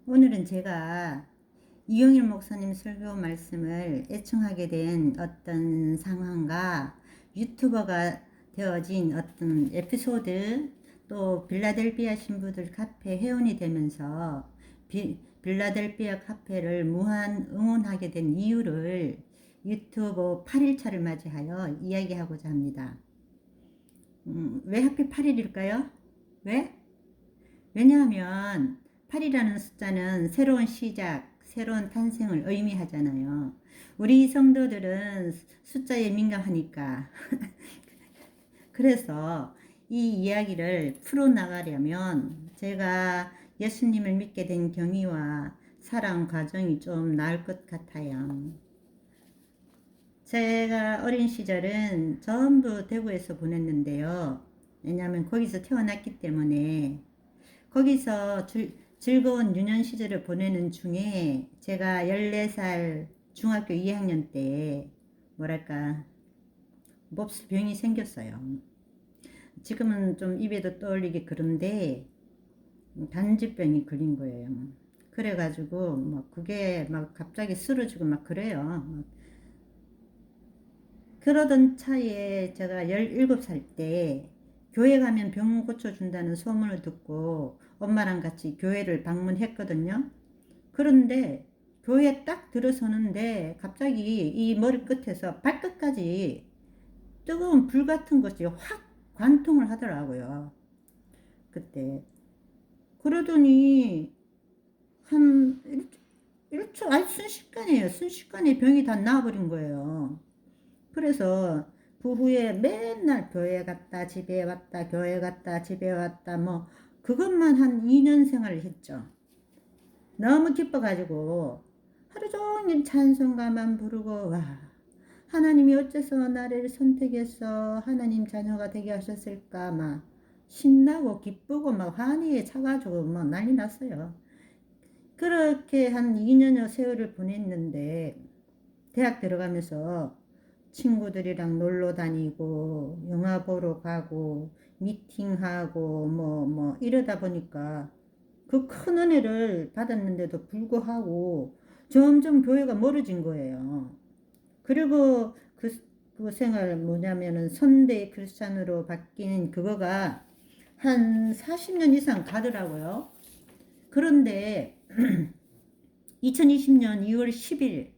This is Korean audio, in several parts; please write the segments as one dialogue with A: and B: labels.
A: 오늘은 제가 이용일 목사님 설교 말씀을 애청하게 된 어떤 상황과 유튜버가 되어진 어떤 에피소드, 또 빌라델피아 신부들 카페 회원이 되면서 빌라델피아 카페를 무한 응원하게 된 이유를 유튜브 8일차를 맞이하여 이야기하고자 합니다. 왜 하필 8일일까요? 왜? 왜냐하면 8이라는 숫자는 새로운 시작, 새로운 탄생을 의미하잖아요. 우리 성도들은 숫자에 민감하니까. 그래서 이 이야기를 풀어나가려면 제가 예수님을 믿게 된 경위와 살아온 과정이 좀 나을 것 같아요. 제가 어린 시절은 전부 대구에서 보냈는데요. 왜냐하면 거기서 태어났기 때문에 거기서 즐거운 유년 시절을 보내는 중에 제가 14살 중학교 2학년 때 뭐랄까 몹시 병이 생겼어요. 지금은 좀 입에도 떠올리기 그런데 단지병이 걸린 거예요. 그래가지고 막 그게 막 갑자기 쓰러지고 막 그래요. 그러던 차에 제가 17살 때 교회 가면 병 고쳐준다는 소문을 듣고 엄마랑 같이 교회를 방문했거든요. 그런데 교회에 딱 들어서는데 갑자기 이 머리끝에서 발끝까지 뜨거운 불 같은 것이 확 관통을 하더라고요. 그때. 그러더니 한 1초, 아니 순식간이에요. 순식간에 병이 다 나아버린 거예요. 그래서 그 후에 맨날 교회 갔다 집에 왔다 교회 갔다 집에 왔다 뭐 그것만 한 2년 생활을 했죠. 너무 기뻐가지고 하루 종일 찬송가만 부르고 와 하나님이 어째서 나를 선택해서 하나님 자녀가 되게 하셨을까 막 신나고 기쁘고 막 환희에 차가지고 막 난리 났어요. 그렇게 한 2년여 세월을 보냈는데 대학 들어가면서 친구들이랑 놀러 다니고 영화 보러 가고 미팅하고 뭐 이러다 보니까 그 큰 은혜를 받았는데도 불구하고 점점 교회가 멀어진 거예요. 그리고 그 생활 뭐냐면은 선대 크리스찬으로 바뀐 그거가 한 40년 이상 가더라고요. 그런데 2020년 2월 10일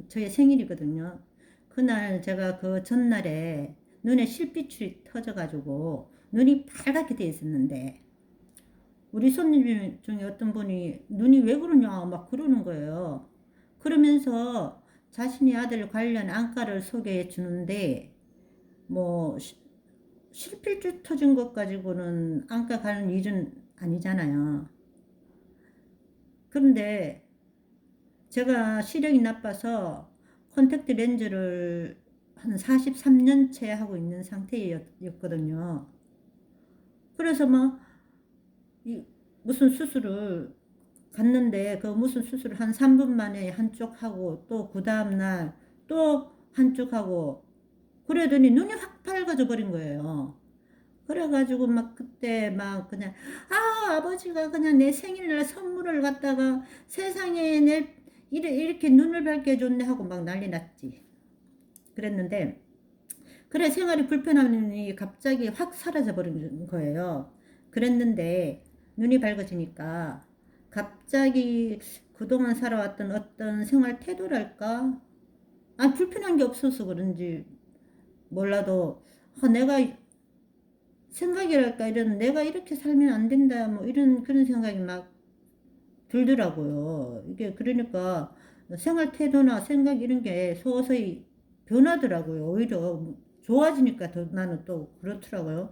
A: 저의 생일이거든요. 그날 제가 그 전날에 눈에 실핏줄이 터져가지고 눈이 빨갛게 돼 있었는데 우리 손님 중에 어떤 분이 눈이 왜 그러냐 막 그러는 거예요. 그러면서 자신의 아들 관련 안과를 소개해 주는데 뭐 실핏줄 터진 것 가지고는 안과 가는 일은 아니잖아요. 그런데 제가 시력이 나빠서 콘택트 렌즈를 한 43년째 하고 있는 상태였거든요. 그래서 막 무슨 수술을 갔는데 그 무슨 수술을 한 3분 만에 한쪽 하고 또 그 다음날 또 한쪽 하고 그러더니 눈이 확 밝아져 버린 거예요. 그래가지고 막 그때 막 그냥 아버지가 그냥 내 생일날 선물을 갖다가 세상에 내 이렇게 눈을 밝게 해줬네 하고 막 난리 났지. 그랬는데 그래 생활이 불편함이 갑자기 확 사라져 버린 거예요. 그랬는데 눈이 밝아지니까 갑자기 그동안 살아왔던 어떤 생활 태도랄까? 불편한 게 없어서 그런지 몰라도 내가 생각이랄까 이런 내가 이렇게 살면 안 된다 뭐 이런 그런 생각이 막 들더라고요. 이게 그러니까 생활 태도나 생각 이런 게 서서히 변하더라고요. 오히려 좋아지니까 더 나는 또 그렇더라고요.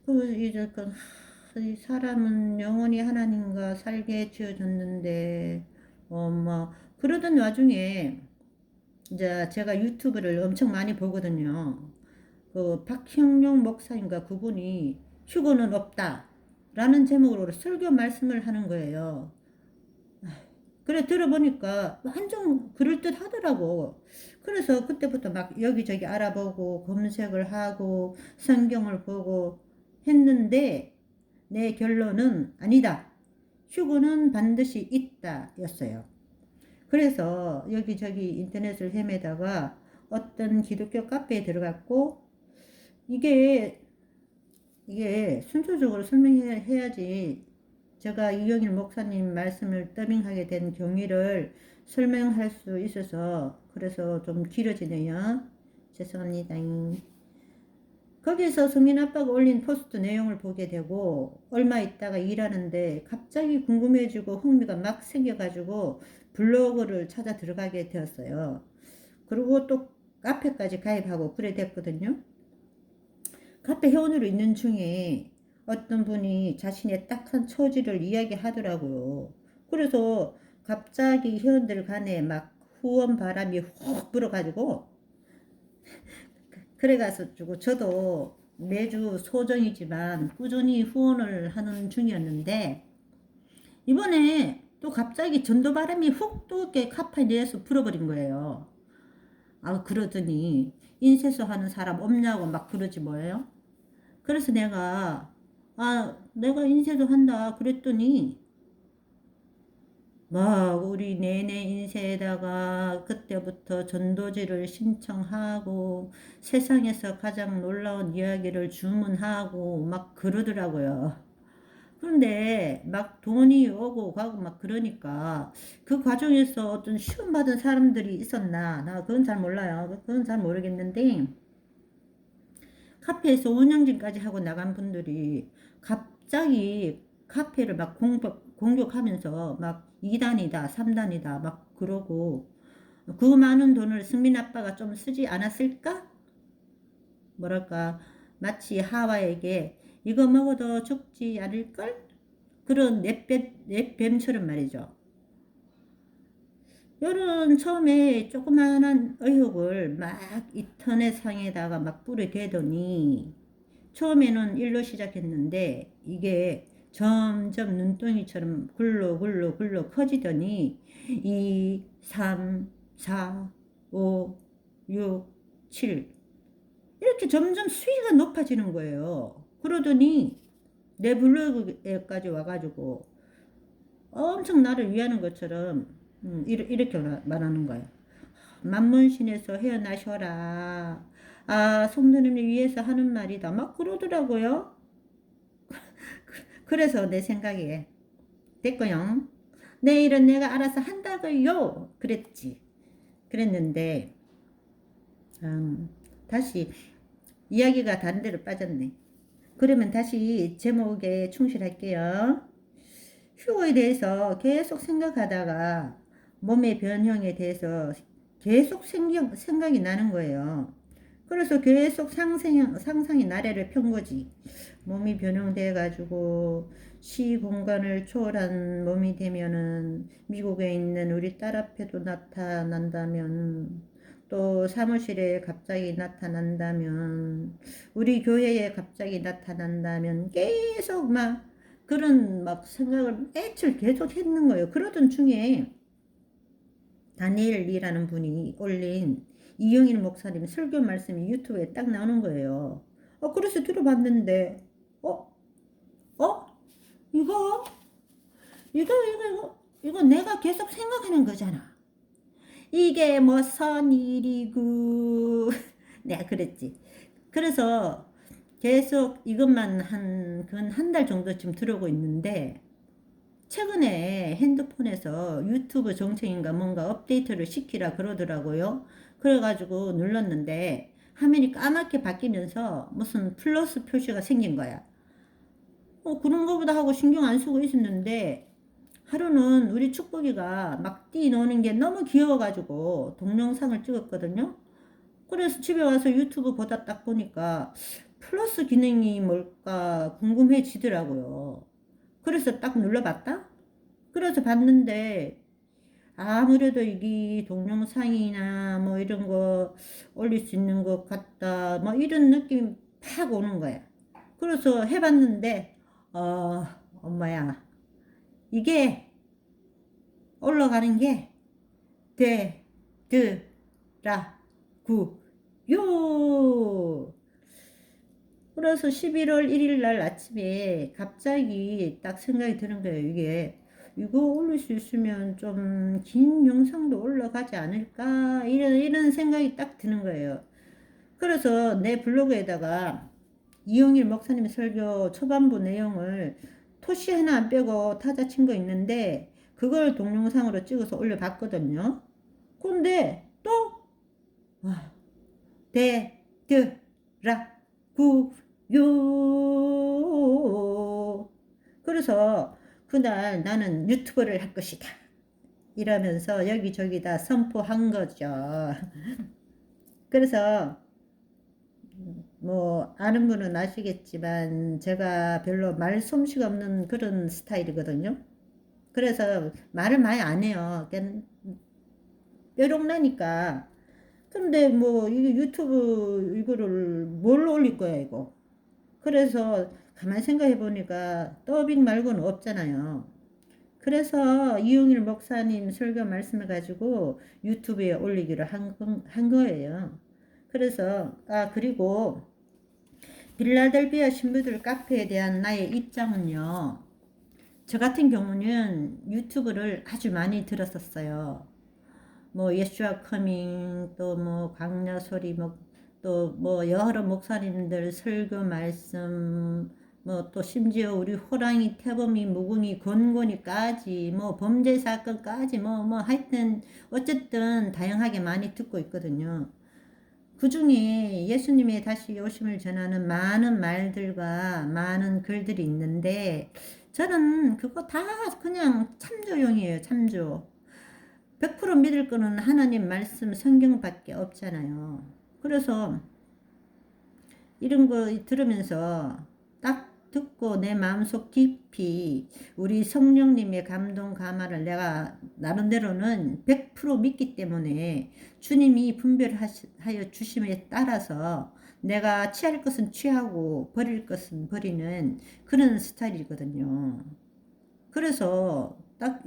A: 그 이제 이 사람은 영원히 하나님과 살게 지어졌는데 뭐 그러던 와중에 이제 제가 유튜브를 엄청 많이 보거든요. 그 박형룡 목사님과 그분이 휴거는 없다 라는 제목으로 설교 말씀을 하는 거예요. 그래 들어보니까 완전 그럴듯 하더라고. 그래서 그때부터 막 여기저기 알아보고 검색을 하고 성경을 보고 했는데 내 결론은 아니다. 휴고는 반드시 있다 였어요. 그래서 여기저기 인터넷을 헤매다가 어떤 기독교 카페에 들어갔고, 이게 순서적으로 설명해야지 제가 이경일 목사님 말씀을 더빙하게 된 경위를 설명할 수 있어서 그래서 좀 길어지네요. 죄송합니다. 거기서 성민 아빠가 올린 포스트 내용을 보게 되고 얼마 있다가 일하는데 갑자기 궁금해지고 흥미가 막 생겨가지고 블로그를 찾아 들어가게 되었어요. 그리고 또 카페까지 가입하고 그래 됐거든요. 카페 회원으로 있는 중에 어떤 분이 자신의 딱한 처지를 이야기하더라고요. 그래서 갑자기 회원들 간에 막 후원 바람이 훅 불어가지고 그래가지고 저도 매주 소정이지만 꾸준히 후원을 하는 중이었는데 이번에 또 갑자기 전도 바람이 훅 또 이렇게 카페 내에서 불어버린 거예요. 아 그러더니 인쇄소 하는 사람 없냐고 막 그러지 뭐예요. 그래서 내가 인쇄도 한다 그랬더니 막 우리 내내 인쇄에다가 그때부터 전도지를 신청하고 세상에서 가장 놀라운 이야기를 주문하고 막 그러더라고요. 그런데 막 돈이 오고 가고 막 그러니까 그 과정에서 어떤 시험 받은 사람들이 있었나 나 그건 잘 몰라요. 그건 잘 모르겠는데 카페에서 운영진까지 하고 나간 분들이 갑자기 카페를 막 공격하면서 막 2단이다, 3단이다 막 그러고 그 많은 돈을 승민 아빠가 좀 쓰지 않았을까? 뭐랄까 마치 하와에게 이거 먹어도 죽지 않을걸? 그런 넷뱀처럼 말이죠. 요런 처음에 조그마한 의혹을 막 인터넷 상에다가 막 뿌리대더니 처음에는 일로 시작했는데 이게 점점 눈덩이처럼 굴러 커지더니 2, 3, 4, 5, 6, 7 이렇게 점점 수위가 높아지는 거예요. 그러더니 내 블로그에까지 와가지고 엄청 나를 위하는 것처럼 이렇게 말하는 거예요. 만문신에서 헤어나셔라. 아, 성도님을 위해서 하는 말이다. 막 그러더라고요. 그래서 내 생각에 됐고요. 내일은 내가 알아서 한다고요. 그랬지. 그랬는데 다시 이야기가 다른 데로 빠졌네. 그러면 다시 제목에 충실할게요. 휴거에 대해서 계속 생각하다가 몸의 변형에 대해서 계속 생각이 나는 거예요. 그래서 계속 상상이 나래를 편 거지. 몸이 변형돼 가지고 시공간을 초월한 몸이 되면은 미국에 있는 우리 딸 앞에도 나타난다면 또 사무실에 갑자기 나타난다면 우리 교회에 갑자기 나타난다면 계속 막 그런 막 생각을 며칠 계속 했는 거예요. 그러던 중에 다니엘이라는 분이 올린 이영일 목사님 설교 말씀이 유튜브에 딱 나오는 거예요. 그래서 들어봤는데, 어? 어? 이거? 이거 내가 계속 생각하는 거잖아. 이게 뭐 선일이고, 내가 그랬지. 그래서 계속 이것만 한 달 정도쯤 들어오고 있는데, 최근에 핸드폰에서 유튜브 정책인가 뭔가 업데이트를 시키라 그러더라고요. 그래가지고 눌렀는데 화면이 까맣게 바뀌면서 무슨 플러스 표시가 생긴 거야. 그런 거보다 하고 신경 안 쓰고 있었는데 하루는 우리 축복이가 막 뛰노는 게 너무 귀여워가지고 동영상을 찍었거든요. 그래서 집에 와서 유튜브 보다 딱 보니까 플러스 기능이 뭘까 궁금해지더라고요. 그래서 딱 눌러봤다? 그래서 봤는데 아무래도 이게 동영상이나 뭐 이런 거 올릴 수 있는 것 같다 뭐 이런 느낌이 팍 오는 거야. 그래서 해봤는데 엄마야 이게 올라가는 게 되더라구요. 그래서 11월 1일 날 아침에 갑자기 딱 생각이 드는 거예요. 이거 올릴 수 있으면 좀 긴 영상도 올라가지 않을까? 이런 생각이 딱 드는 거예요. 그래서 내 블로그에다가 이용일 목사님 설교 초반부 내용을 토시 하나 안 빼고 타자 친 거 있는데, 그걸 동영상으로 찍어서 올려봤거든요. 근데 또 와, 되더라구요. 그래서 그날 나는 유튜버를 할 것이다 이러면서 여기저기 다 선포한 거죠. 그래서 뭐 아는 분은 아시겠지만 제가 별로 말솜씨가 없는 그런 스타일이거든요. 그래서 말을 많이 안 해요. 그냥 뾰롱나니까. 근데 뭐 이게 유튜브 이거를 뭘로 올릴 거야 이거. 그래서 가만히 생각해 보니까 더빙 말고는 없잖아요. 그래서 이용일 목사님 설교 말씀을 가지고 유튜브에 올리기로 한 거예요. 그래서 그리고 빌라델비아 신부들 카페에 대한 나의 입장은요. 저 같은 경우는 유튜브를 아주 많이 들었었어요. 뭐 예수와 커밍, 또 뭐 광야 소리, 뭐 또 뭐 여러 목사님들 설교 말씀, 뭐 또 심지어 우리 호랑이, 태범이, 무궁이, 곤곤이까지 뭐 범죄 사건까지 뭐 하여튼 어쨌든 다양하게 많이 듣고 있거든요. 그 중에 예수님의 다시 오심을 전하는 많은 말들과 많은 글들이 있는데, 저는 그거 다 그냥 참조용이에요, 참조. 100% 믿을 거는 하나님 말씀 성경밖에 없잖아요. 그래서 이런 거 들으면서 딱 듣고 내 마음속 깊이 우리 성령님의 감동 감화를 내가 나름대로는 100% 믿기 때문에 주님이 분별하여 주심에 따라서 내가 취할 것은 취하고 버릴 것은 버리는 그런 스타일이거든요. 그래서 딱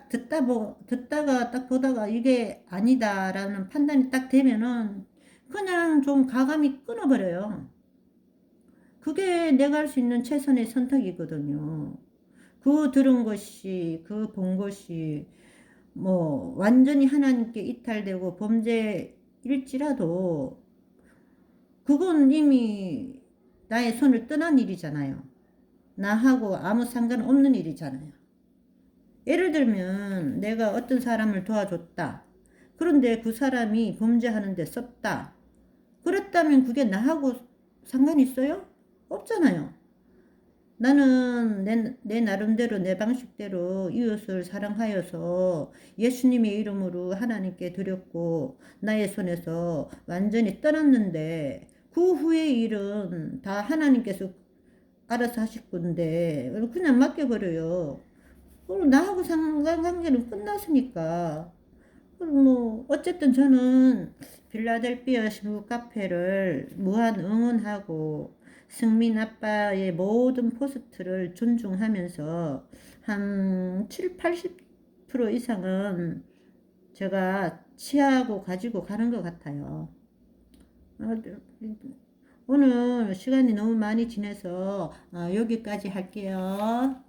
A: 듣다가 딱 보다가 이게 아니다라는 판단이 딱 되면은 그냥 좀 가감히 끊어버려요. 그게 내가 할 수 있는 최선의 선택이거든요. 그 들은 것이, 그 본 것이, 뭐, 완전히 하나님께 이탈되고 범죄일지라도, 그건 이미 나의 손을 떠난 일이잖아요. 나하고 아무 상관없는 일이잖아요. 예를 들면, 내가 어떤 사람을 도와줬다. 그런데 그 사람이 범죄하는데 썼다. 그랬다면 그게 나하고 상관이 있어요? 없잖아요. 나는 내 나름대로 내 방식대로 이웃을 사랑하여서 예수님의 이름으로 하나님께 드렸고 나의 손에서 완전히 떠났는데 그 후의 일은 다 하나님께서 알아서 하실 건데 그냥 맡겨버려요. 그럼 나하고 상관관계는 끝났으니까. 그럼 뭐 어쨌든 저는 필라델피아 신부 카페를 무한 응원하고 승민 아빠의 모든 포스트를 존중하면서 한 7, 80% 이상은 제가 취하고 가지고 가는 것 같아요. 오늘 시간이 너무 많이 지내서 여기까지 할게요.